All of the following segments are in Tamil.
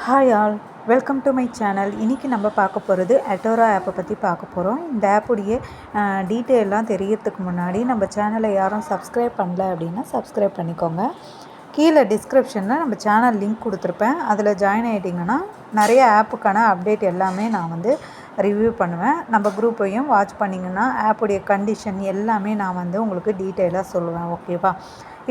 Hi all, welcome to my channel. இன்றைக்கி நம்ம பார்க்க போகிறது எட்டோரா ஆப்பை பற்றி பார்க்க போகிறோம். இந்த ஆப்புடைய டீட்டெயிலாம் தெரியறதுக்கு முன்னாடி நம்ம சேனலை யாரும் சப்ஸ்கிரைப் பண்ணல அப்படின்னா சப்ஸ்கிரைப் பண்ணிக்கோங்க. கீழே டிஸ்கிரிப்ஷனில் நம்ம சேனல் லிங்க் கொடுத்துருப்பேன். அதில் ஜாயின் ஆகிட்டிங்கன்னா நிறைய ஆப்புக்கான அப்டேட் எல்லாமே நான் ரிவ்யூ பண்ணுவேன். நம்ம குரூப்பையும் வாட்ச் பண்ணிங்கன்னா ஆப்புடைய கண்டிஷன் எல்லாமே நான் உங்களுக்கு டீட்டெயிலாக சொல்லுவேன். ஓகேவா?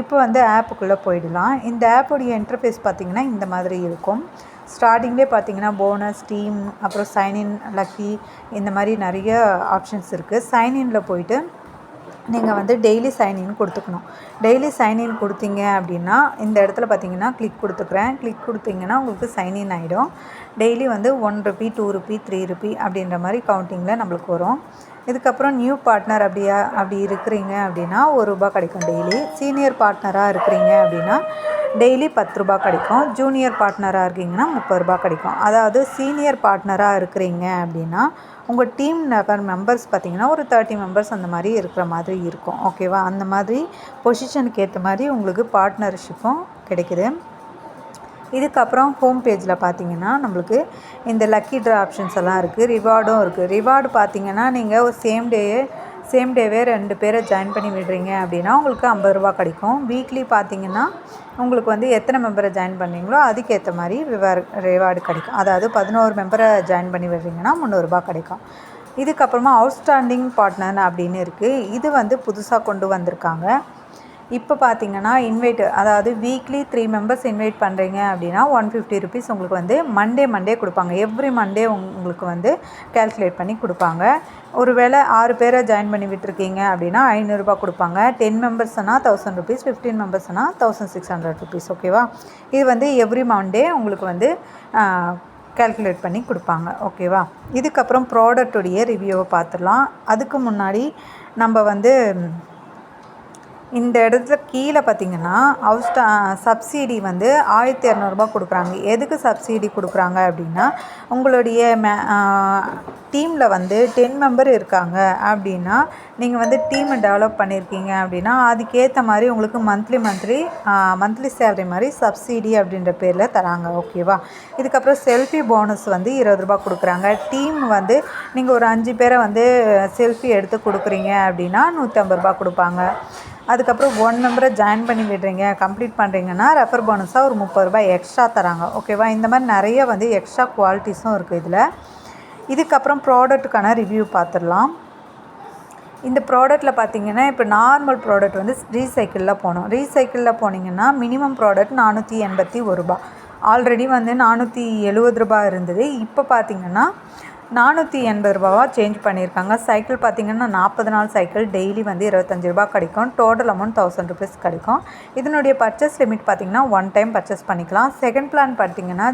இப்போ ஆப்புக்குள்ளே போயிடலாம். இந்த ஆப்புடைய இன்டர்ஃபேஸ் பார்த்திங்கன்னா இந்த மாதிரி இருக்கும். ஸ்டார்டிங்லேயே பார்த்திங்கன்னா போனஸ், டீம், அப்புறம் சைன்இன், லக்கி, இந்த மாதிரி நிறைய ஆப்ஷன்ஸ் இருக்குது. சைன்இனில் போயிட்டு நீங்கள் டெய்லி சைன்இன் கொடுத்துக்கணும். டெய்லி சைன்இன் கொடுத்தீங்க அப்படின்னா இந்த இடத்துல பார்த்தீங்கன்னா கிளிக் கொடுத்துக்கிறேன். கிளிக் கொடுத்தீங்கன்னா உங்களுக்கு சைன்இன் ஆகிடும். டெய்லி ₹1, ₹2, ₹3 அப்படின்ற மாதிரி கவுண்டிங்கில் நம்மளுக்கு வரும். இதுக்கப்புறம் நியூ பார்ட்னர் அப்படி இருக்கிறீங்க அப்படின்னா ₹1 கிடைக்கும் டெய்லி. சீனியர் பார்ட்னராக இருக்கிறீங்க அப்படின்னா டெய்லி ₹10 கிடைக்கும். ஜூனியர் பார்ட்னராக இருக்கீங்கன்னா ₹30 கிடைக்கும். அதாவது சீனியர் பார்ட்னராக இருக்கிறீங்க அப்படின்னா உங்கள் டீம் மெம்பர்ஸ் பார்த்திங்கன்னா ஒரு 30 மெம்பர்ஸ் அந்த மாதிரி இருக்கிற மாதிரி இருக்கும். ஓகேவா? அந்த மாதிரி பொசிஷனுக்கு ஏற்ற மாதிரி உங்களுக்கு பார்ட்னர்ஷிப்பும் கிடைக்குது. இதுக்கப்புறம் ஹோம் பேஜில் பார்த்தீங்கன்னா நம்மளுக்கு இந்த லக்கி ட்ரா ஆப்ஷன்ஸ் எல்லாம் இருக்குது. ரிவார்டும் இருக்குது. ரிவார்டு பார்த்தீங்கன்னா நீங்கள் சேம் டேவே 2 பேரை ஜாயின் பண்ணி விடுறீங்க அப்படின்னா உங்களுக்கு ₹50 கிடைக்கும். வீக்லி பார்த்தீங்கன்னா உங்களுக்கு எத்தனை மெம்பரை ஜாயின் பண்ணுறீங்களோ அதுக்கேற்ற மாதிரி ரிவார்டு கிடைக்கும். அதாவது 11 மெம்பரை ஜாயின் பண்ணி விடுறீங்கன்னா ₹300 கிடைக்கும். இதுக்கப்புறமா அவுட்ஸ்டாண்டிங் பார்ட்னர் அப்படின்னு இருக்குது. இது புதுசாக கொண்டு வந்திருக்காங்க. இப்போ பார்த்தீங்கன்னா அதாவது வீக்லி 3 மெம்பர்ஸ் இன்வைட் பண்ணுறீங்க அப்படின்னா ₹150 உங்களுக்கு மண்டே கொடுப்பாங்க. எவ்ரி மண்டே உங்களுக்கு கேல்குலேட் பண்ணி கொடுப்பாங்க. ஒருவேளை 6 பேரை ஜாயின் பண்ணி விட்டுருக்கீங்க அப்படின்னா ₹500 கொடுப்பாங்க. 10 மெம்பர்ஸ்னால் ₹1000, 15 மெம்பர்ஸ்னால் ₹1600. ஓகேவா? இது எவ்ரி மண்டே உங்களுக்கு கேல்குலேட் பண்ணி கொடுப்பாங்க. ஓகேவா? இதுக்கப்புறம் ப்ராடக்டுடைய ரிவ்யூவை பார்த்துடலாம். அதுக்கு முன்னாடி நம்ம இந்த இடத்துல கீழே பார்த்திங்கன்னா சப்சிடி ₹1200 கொடுக்குறாங்க. எதுக்கு சப்சிடி கொடுக்குறாங்க அப்படின்னா உங்களுடைய டீமில் 10 மெம்பர் இருக்காங்க அப்படின்னா நீங்கள் டீமை டெவலப் பண்ணியிருக்கீங்க அப்படின்னா அதுக்கேற்ற மாதிரி உங்களுக்கு மந்த்லி சேலரி மாதிரி சப்சிடி அப்படின்ற பேரில் தராங்க. ஓகேவா? இதுக்கப்புறம் செல்ஃபி போனஸ் ₹20 கொடுக்குறாங்க. டீம் நீங்கள் ஒரு 5 பேரை செல்ஃபி எடுத்து கொடுக்குறீங்க அப்படின்னா ₹150 கொடுப்பாங்க. அதுக்கப்புறம் 1 மெம்பரை ஜாயின் பண்ணி விடுறீங்க, கம்ப்ளீட் பண்ணுறீங்கன்னா ரெஃபர் போனஸாக ஒரு ₹30 எக்ஸ்ட்ரா தராங்க. ஓகேவா? இந்த மாதிரி நிறைய எக்ஸ்ட்ரா குவாலிட்டிஸும் இருக்குது இதில். இதுக்கப்புறம் ப்ராடக்ட்டுக்கான ரிவ்யூ பார்த்துடலாம். இந்த ப்ராடக்ட்டில் பார்த்தீங்கன்னா இப்போ நார்மல் ப்ராடக்ட் ரீசைக்கிளில் போகணும். ரீசைக்கிளில் போனீங்கன்னா மினிமம் ப்ராடக்ட் ₹481. ஆல்ரெடி ₹470 இருந்தது. இப்போ பார்த்தீங்கன்னா ₹480 சேஞ்ச் பண்ணியிருக்காங்க. சைக்கிள் பார்த்திங்கன்னா 40 நாள் சைக்கிள் டெய்லி ₹25 கிடைக்கும். டோட்டல் அமௌண்ட் ₹1000 கிடைக்கும். இதனுடைய பர்ச்சேஸ் லிமிட் பார்த்திங்கன்னா 1 டைம் பர்ச்சேஸ் பண்ணிக்கலாம். செகண்ட் பிளான் பார்த்திங்கன்னா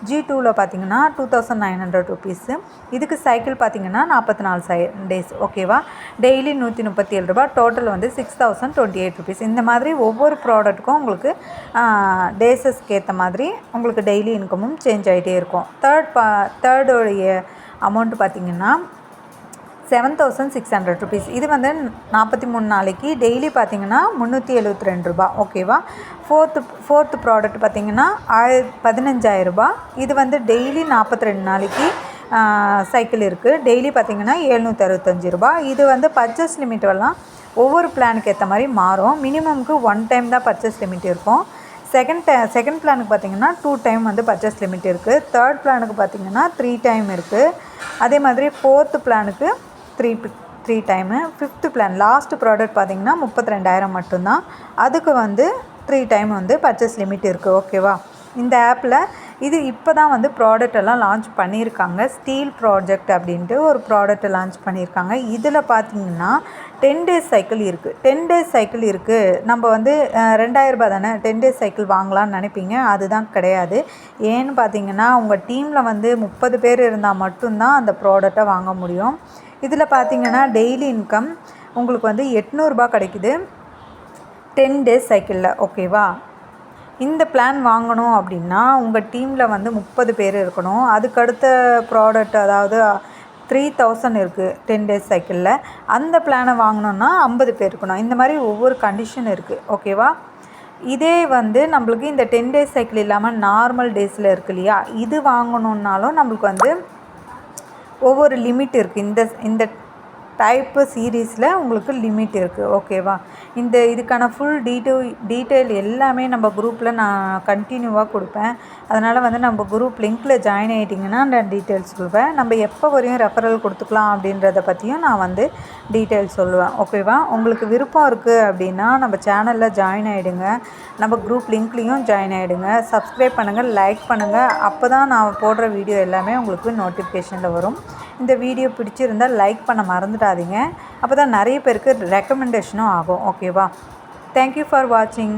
G2வில் பார்த்திங்கன்னா ₹2900. இதுக்கு சைக்கிள் பார்த்திங்கன்னா 44 டேஸ். ஓகேவா? டெய்லி ₹137. டோட்டல் ₹6028. இந்த மாதிரி ஒவ்வொரு ப்ராடக்ட்டுக்கும் உங்களுக்கு டேஸஸ்க்கு ஏற்ற மாதிரி உங்களுக்கு டெய்லி இன்கமும் சேஞ்ச் ஆகிட்டே இருக்கும். தேர்டுடைய அமௌண்ட் பார்த்திங்கன்னா ₹7600. இது 43 நாளைக்கு டெய்லி பார்த்திங்கன்னா ₹372. ஓகேவா? ஃபோர்த்து ப்ராடக்ட் பார்த்திங்கன்னா ₹15000. இது டெய்லி 42 நாளைக்கு சைக்கிள் இருக்குது. டெய்லி பார்த்திங்கன்னா ₹765. இது பர்ச்சேஸ் லிமிட்டெல்லாம் ஒவ்வொரு பிளானுக்கு ஏற்ற மாதிரி மாறும். மினிமமுக்கு 1 டைம் தான் பர்ச்சேஸ் லிமிட் இருக்கும். செகண்ட் பிளானுக்கு பார்த்திங்கன்னா 2 டைம் பர்ச்சேஸ் லிமிட் இருக்குது. தேர்ட் பிளானுக்கு பார்த்திங்கன்னா 3 டைம் இருக்குது. அதே மாதிரி ஃபோர்த்து பிளானுக்கு 3 time. Fifth plan last product பார்த்திங்கன்னா 32,000 மட்டும்தான். அதுக்கு 3 டைம் பர்ச்சேஸ் லிமிட் இருக்குது. ஓகேவா? இந்த ஆப்பில் இது இப்போ தான் ப்ராடக்ட் எல்லாம் லான்ச் பண்ணியிருக்காங்க. ஸ்டீல் ப்ராஜெக்ட் அப்படின்ட்டு ஒரு ப்ராடக்ட்டை லான்ச் பண்ணியிருக்காங்க. இதில் பார்த்திங்கன்னா 10 டேஸ் சைக்கிள் இருக்குது. 10 டேஸ் சைக்கிள் இருக்குது. நம்ம ₹2000 தானே 10 டேஸ் சைக்கிள் வாங்கலான்னு நினைப்பீங்க. அதுதான் கிடையாது. ஏன்னு பார்த்திங்கன்னா உங்கள் டீமில் 30 பேர் இருந்தால் மட்டும்தான் அந்த ப்ராடக்டை வாங்க முடியும். இதில் பார்த்திங்கன்னா டெய்லி இன்கம் உங்களுக்கு ₹800 கிடைக்குது 10 டேஸ் சைக்கிளில். ஓகேவா? இந்த பிளான் வாங்கணும் அப்படின்னா உங்கள் டீமில் 30 பேர் இருக்கணும். அதுக்கடுத்த ப்ராடக்ட் அதாவது 3000 இருக்குது 10 டேஸ் சைக்கிளில். அந்த பிளானை வாங்கணுன்னா 50 பேர் இருக்கணும். இந்த மாதிரி ஒவ்வொரு கண்டிஷன் இருக்குது. ஓகேவா? இதே வந்து நம்மளுக்கு இந்த 10 டேஸ் சைக்கிள் இல்லாமல் நார்மல் டேஸில் இருக்கு இல்லையா, இது வாங்கணுன்னாலும் நம்மளுக்கு வந்து ஒவ்வொரு லிமிட் இருக்குது. இந்த இந்த டைப்பு சீரீஸில் உங்களுக்கு லிமிட் இருக்குது. ஓகேவா? இதுக்கான ஃபுல் டீட்டெயில் எல்லாமே நம்ம குரூப்பில் நான் கண்டினியூவாக கொடுப்பேன். அதனால் வந்து நம்ம குரூப் லிங்க்கில் ஜாயின் ஆகிட்டிங்கன்னா நான் டீட்டெயில்ஸ் சொல்லுவேன். நம்ம எப்போ வரையும் ரெஃபரல் கொடுத்துக்கலாம் அப்படின்றத பற்றியும் நான் வந்து டீட்டெயில்ஸ் சொல்லுவேன். ஓகேவா? உங்களுக்கு விருப்பம் இருக்குது அப்படின்னா நம்ம சேனலில் ஜாயின் ஆகிடுங்க. நம்ம குரூப் லிங்க்லேயும் ஜாயின் ஆகிடுங்க. சப்ஸ்கிரைப் பண்ணுங்கள், லைக் பண்ணுங்கள். அப்போ தான் நான் போடுற வீடியோ எல்லாமே உங்களுக்கு நோட்டிஃபிகேஷனில் வரும். இந்த வீடியோ பிடிச்சிருந்தால் லைக் பண்ண மறந்துடாதீங்க. அப்போ தான் நிறைய பேருக்கு ரெக்கமெண்டேஷனும் ஆகும். ஓகேவா? தேங்க்யூ ஃபார் வாட்சிங்.